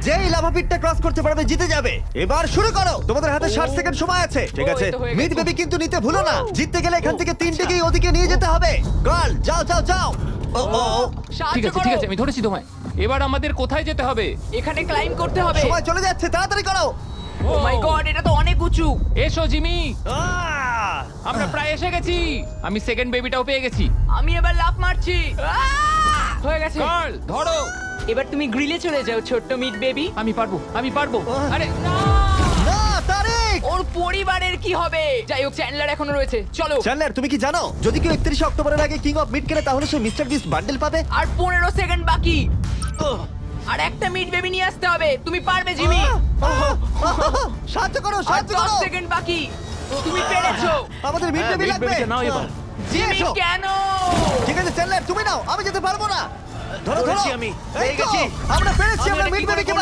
যেই lava পিটটা cross করতে পারবে জিতে যাবে। এবার শুরু করো, তোমাদের হাতে 60 সেকেন্ড সময় আছে। ঠিক আছে, এই তো হয়ে মিড গেছে। বেবি কিন্তু নিতে ভুলো না। জিততে গেলে এখান থেকে তিনটেকেই ওদিকে নিয়ে যেতে হবে। গার্ল যাও যাও যাও। ও ও ও, ঠিক আছে ঠিক আছে, আমি ধরেছি তোমায়। এবার আমাদের কোথায় যেতে হবে? এখানে ক্লাইম করতে হবে। সময় চলে যাচ্ছে, তাড়াতাড়ি করো। ও মাই গড, এটা তো অনেক উঁচু। এসো জিমি, আহ! আমরা প্রায় এসে গেছি। আমি সেকেন্ড বেবিটাও পেয়ে গেছি। আমি এবার লাফ মারছি। হয়ে গেছে। গার্ল ধরো। এবার তুমি গ্রিলে চলে যাও, ছোট্ট মিট বেবি। আমি পারবো, আমি পারবো। আরে না! না তারিক। ওর পরিবারের কি হবে? যাই হোক, চ্যান্ডলার এখনো রয়েছে। চলো। চ্যান্ডলার, তুমি কি জানো যদি কেউ 31 অক্টোবরের আগে কিং অফ মিড কেনে তাহলে সে মিস্টার বিস্ট বান্ডেল পাবে? আর 15 সেকেন্ড বাকি। আর একটা মিট বেবি নিয়ে আসতে হবে। তুমি পারবে জিমি। সাহায্য করো, আর সাহায্য 10 করো। সেকেন্ড বাকি। তুমি পেরেছো। আমাদের মিড বেবি লাগবে। নাও এবার। জিমি এসো। কেন? ঠিক আছে চ্যান্ডলার, তুমি নাও, আমি যেতে পারবো না। ধরো ধরো, ধরেছি আমি, এই পেয়ে তো, গেছি। আমরা পেরেছি, আমি আমরা এটা মিড কি করে বেবিকে করলাম?